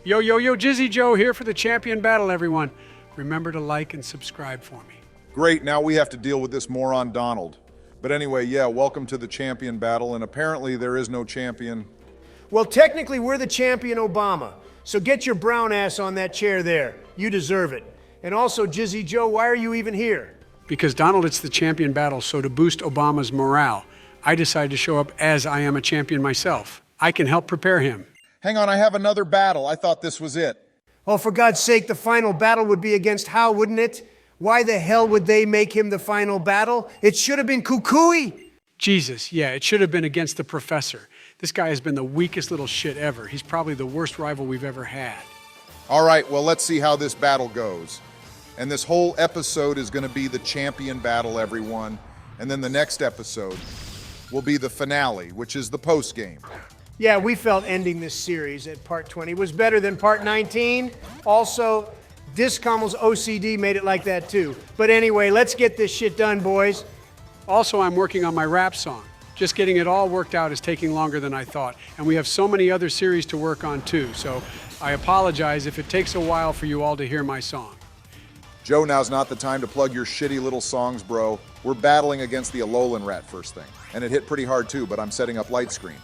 Yo, yo, yo, Jizzy Joe here for the champion battle, everyone. Remember to like and subscribe for me. Great, now we have to deal with this moron Donald. But anyway, yeah, welcome to the champion battle, and apparently there is no champion. Well, technically we're the champion Obama, so get your brown ass on that chair there. You deserve it. And also, Jizzy Joe, why are you even here? Because Donald, it's the champion battle, so to boost Obama's morale, I decided to show up as I am a champion myself. I can help prepare him. Hang on, I have another battle. I thought this was it. Oh, for God's sake, the final battle would be against Hal, wouldn't it? Why the hell would they make him the final battle? It should have been Kukui. Jesus, yeah, it should have been against the professor. This guy has been the weakest little shit ever. He's probably the worst rival we've ever had. All right, well, let's see how this battle goes. And this whole episode is going to be the champion battle, everyone. And then the next episode will be the finale, which is the post game. Yeah, we felt ending this series at part 20 was better than part 19. Also, Discoml's OCD made it like that too. But anyway, let's get this shit done, boys. Also, I'm working on my rap song. Just getting it all worked out is taking longer than I thought. And we have so many other series to work on too. So I apologize if it takes a while for you all to hear my song. Joe, now's not the time to plug your shitty little songs, bro. We're battling against the Alolan Rat first thing. And it hit pretty hard too, but I'm setting up light screen.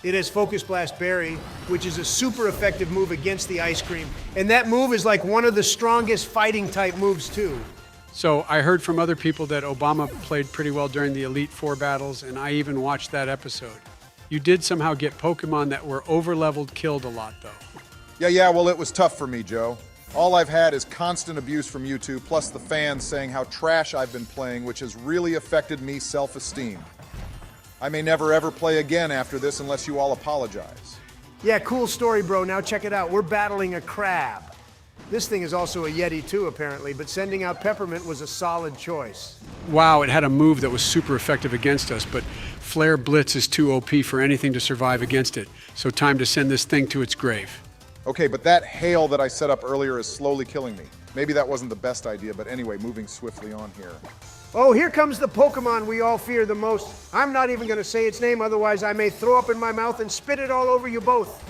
It has Focus Blast Berry, which is a super effective move against the ice cream. And that move is like one of the strongest fighting type moves too. So I heard from other people that Obama played pretty well during the Elite Four battles, and I even watched that episode. You did somehow get Pokemon that were over-leveled killed a lot though. Yeah, well, it was tough for me, Joe. All I've had is constant abuse from you two, plus the fans saying how trash I've been playing, which has really affected me self-esteem. I may never ever play again after this unless you all apologize. Yeah, cool story, bro. Now check it out. We're battling a crab. This thing is also a Yeti too, apparently, but sending out Peppermint was a solid choice. Wow, it had a move that was super effective against us, but Flare Blitz is too OP for anything to survive against it. So time to send this thing to its grave. Okay, but that hail that I set up earlier is slowly killing me. Maybe that wasn't the best idea, but anyway, moving swiftly on here. Oh, here comes the Pokemon we all fear the most. I'm not even going to say its name, otherwise I may throw up in my mouth and spit it all over you both.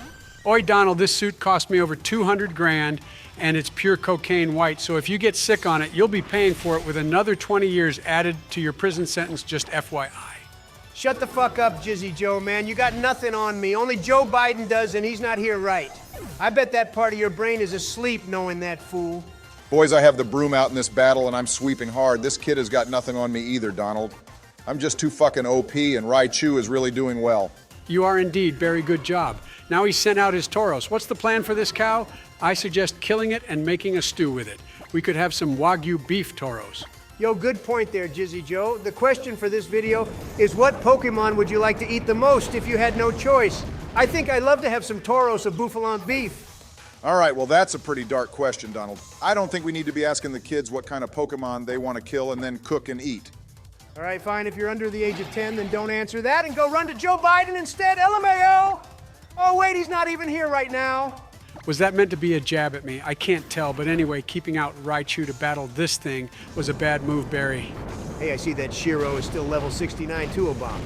Oi, Donald, this suit cost me over 200 grand, and it's pure cocaine white, so if you get sick on it, you'll be paying for it with another 20 years added to your prison sentence, just FYI. Shut the fuck up, Jizzy Joe, man. You got nothing on me. Only Joe Biden does, and he's not here right. I bet that part of your brain is asleep knowing that fool. Boys, I have the broom out in this battle and I'm sweeping hard. This kid has got nothing on me either, Donald. I'm just too fucking OP and Raichu is really doing well. You are indeed. Very good job. Now he's sent out his Tauros. What's the plan for this cow? I suggest killing it and making a stew with it. We could have some Wagyu beef Tauros. Yo, good point there, Jizzy Joe. The question for this video is what Pokemon would you like to eat the most if you had no choice? I think I'd love to have some Tauros of Bouffalon beef. All right, well, that's a pretty dark question, Donald. I don't think we need to be asking the kids what kind of Pokemon they want to kill and then cook and eat. All right, fine. If you're under the age of 10, then don't answer that and go run to Joe Biden instead. LMAO! Oh, wait, he's not even here right now. Was that meant to be a jab at me? I can't tell, but anyway, keeping out Raichu to battle this thing was a bad move, Barry. Hey, I see that Shiro is still level 69 too, Obama.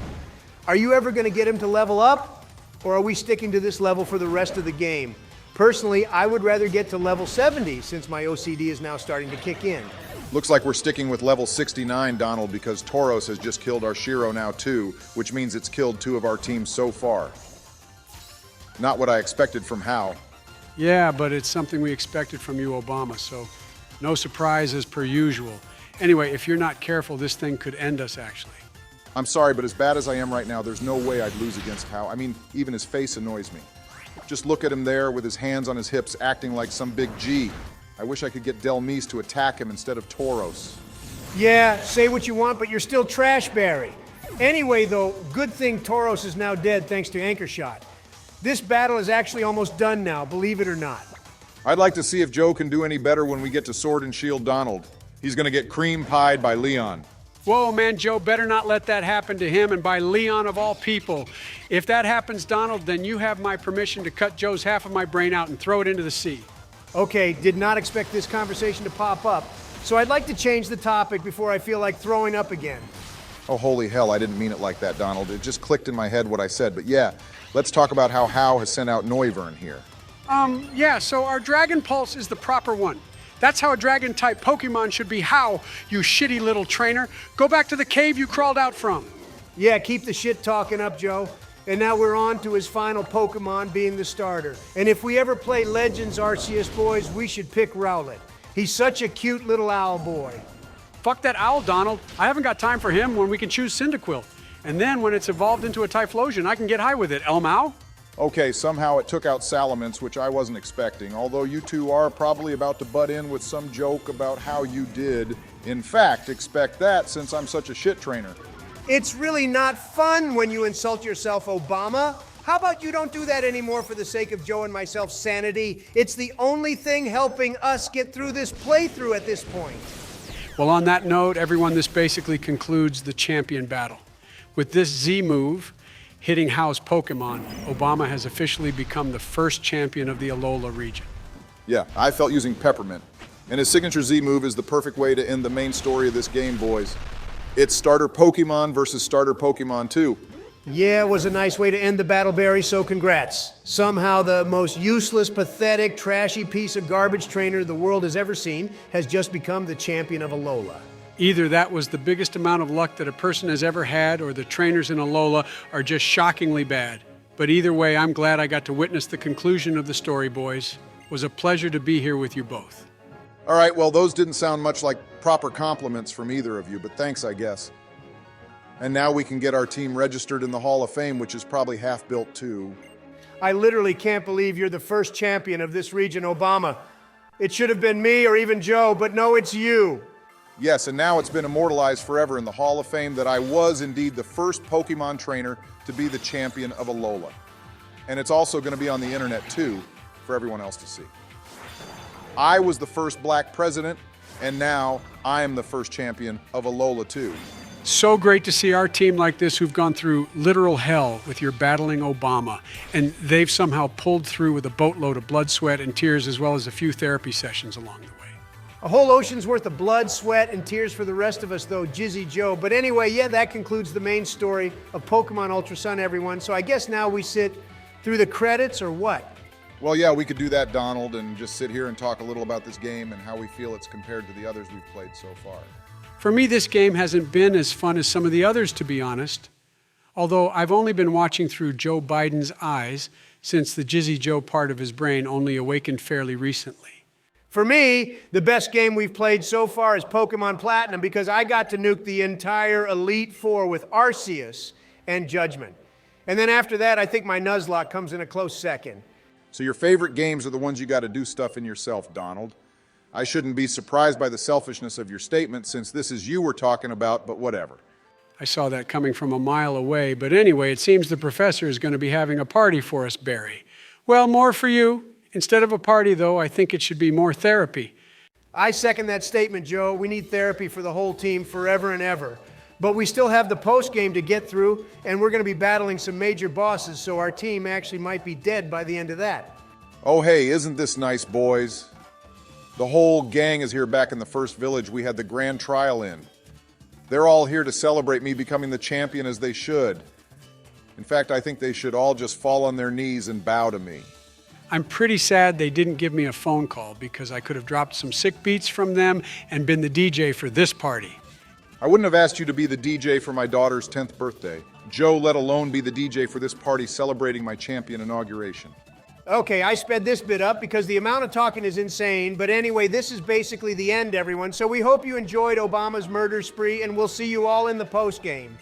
Are you ever going to get him to level up? Or are we sticking to this level for the rest of the game? Personally, I would rather get to level 70 since my OCD is now starting to kick in. Looks like we're sticking with level 69, Donald, because Tauros has just killed our Shiro now too, which means it's killed 2 of our teams so far. Not what I expected from Hal. Yeah, but it's something we expected from you, Obama, so no surprise as per usual. Anyway, if you're not careful, this thing could end us, actually. I'm sorry, but as bad as I am right now, there's no way I'd lose against Hal. I mean, even his face annoys me. Just look at him there with his hands on his hips, acting like some big G. I wish I could get Delmise to attack him instead of Tauros. Yeah, say what you want, but you're still trash, Barry. Anyway, though, good thing Tauros is now dead thanks to Anchor Shot. This battle is actually almost done now, believe it or not. I'd like to see if Joe can do any better when we get to Sword and Shield Donald. He's gonna get cream pied by Leon. Whoa, man, Joe, better not let that happen to him and by Leon of all people. If that happens, Donald, then you have my permission to cut Joe's half of my brain out and throw it into the sea. Okay, did not expect this conversation to pop up, so I'd like to change the topic before I feel like throwing up again. Oh, holy hell, I didn't mean it like that, Donald. It just clicked in my head what I said. But yeah, let's talk about how Hal has sent out Noivern here. Yeah, so our Dragon Pulse is the proper one. That's how a Dragon-type Pokemon should be. How, you shitty little trainer? Go back to the cave you crawled out from. Yeah, keep the shit talking up, Joe. And now we're on to his final Pokemon being the starter. And if we ever play Legends Arceus, boys, we should pick Rowlet. He's such a cute little owl boy. Fuck that owl, Donald. I haven't got time for him when we can choose Cyndaquil. And then when it's evolved into a Typhlosion, I can get high with it. Elmao? Okay, somehow it took out Salamence, which I wasn't expecting, although you two are probably about to butt in with some joke about how you did. In fact, expect that since I'm such a shit trainer. It's really not fun when you insult yourself, Obama. How about you don't do that anymore for the sake of Joe and myself's sanity? It's the only thing helping us get through this playthrough at this point. Well, on that note, everyone, this basically concludes the champion battle. With this Z move, hitting How's Pokemon, Obama has officially become the first champion of the Alola region. Yeah, I felt using Peppermint. And his signature Z move is the perfect way to end the main story of this game, boys. It's starter Pokemon versus starter Pokemon 2. Yeah, it was a nice way to end the battle, Barry, so congrats. Somehow the most useless, pathetic, trashy piece of garbage trainer the world has ever seen has just become the champion of Alola. Either that was the biggest amount of luck that a person has ever had, or the trainers in Alola are just shockingly bad. But either way, I'm glad I got to witness the conclusion of the story, boys. It was a pleasure to be here with you both. All right, well, those didn't sound much like proper compliments from either of you, but thanks, I guess. And now we can get our team registered in the Hall of Fame, which is probably half built too. I literally can't believe you're the first champion of this region, Obama. It should have been me or even Joe, but no, it's you. Yes, and now it's been immortalized forever in the Hall of Fame that I was indeed the first Pokemon trainer to be the champion of Alola. And it's also going to be on the internet too, for everyone else to see. I was the first black president, and now I am the first champion of Alola too. So great to see our team like this who've gone through literal hell with your battling Obama. And they've somehow pulled through with a boatload of blood, sweat, and tears, as well as a few therapy sessions along the way. A whole ocean's worth of blood, sweat, and tears for the rest of us, though, Jizzy Joe. But anyway, yeah, that concludes the main story of Pokemon Ultra Sun, everyone. So I guess now we sit through the credits, or what? Well, yeah, we could do that, Donald, and just sit here and talk a little about this game and how we feel it's compared to the others we've played so far. For me, this game hasn't been as fun as some of the others, to be honest. Although I've only been watching through Joe Biden's eyes since the Jizzy Joe part of his brain only awakened fairly recently. For me, the best game we've played so far is Pokemon Platinum because I got to nuke the entire Elite Four with Arceus and Judgment. And then after that, I think my Nuzlocke comes in a close second. So your favorite games are the ones you got to do stuff in yourself, Donald. I shouldn't be surprised by the selfishness of your statement since this is you we're talking about, but whatever. I saw that coming from a mile away, but anyway, it seems the professor is going to be having a party for us, Barry. Well, more for you. Instead of a party, though, I think it should be more therapy. I second that statement, Joe. We need therapy for the whole team forever and ever. But we still have the post game to get through, and we're going to be battling some major bosses, so our team actually might be dead by the end of that. Oh, hey, isn't this nice, boys? The whole gang is here back in the first village we had the grand trial in. They're all here to celebrate me becoming the champion as they should. In fact, I think they should all just fall on their knees and bow to me. I'm pretty sad they didn't give me a phone call because I could have dropped some sick beats from them and been the DJ for this party. I wouldn't have asked you to be the DJ for my daughter's 10th birthday. Joe, let alone be the DJ for this party celebrating my champion inauguration. Okay, I sped this bit up because the amount of talking is insane. But anyway, this is basically the end, everyone. So we hope you enjoyed Obama's murder spree, and we'll see you all in the post game.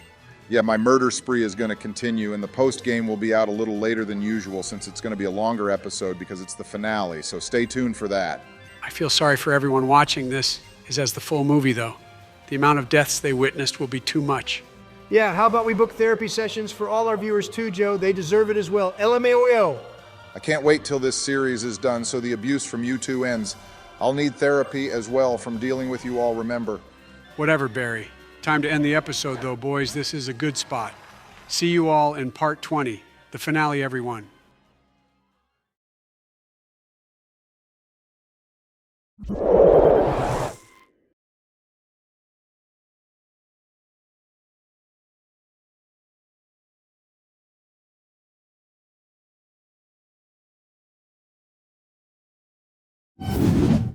Yeah, my murder spree is going to continue, and the post-game will be out a little later than usual since it's going to be a longer episode because it's the finale, so stay tuned for that. I feel sorry for everyone watching this, as the full movie, though. The amount of deaths they witnessed will be too much. Yeah, how about we book therapy sessions for all our viewers too, Joe? They deserve it as well. LMAO. I can't wait till this series is done so the abuse from you two ends. I'll need therapy as well from dealing with you all, remember. Whatever, Barry. Time to end the episode, though, boys. This is a good spot. See you all in part 20, the finale, everyone. Bye.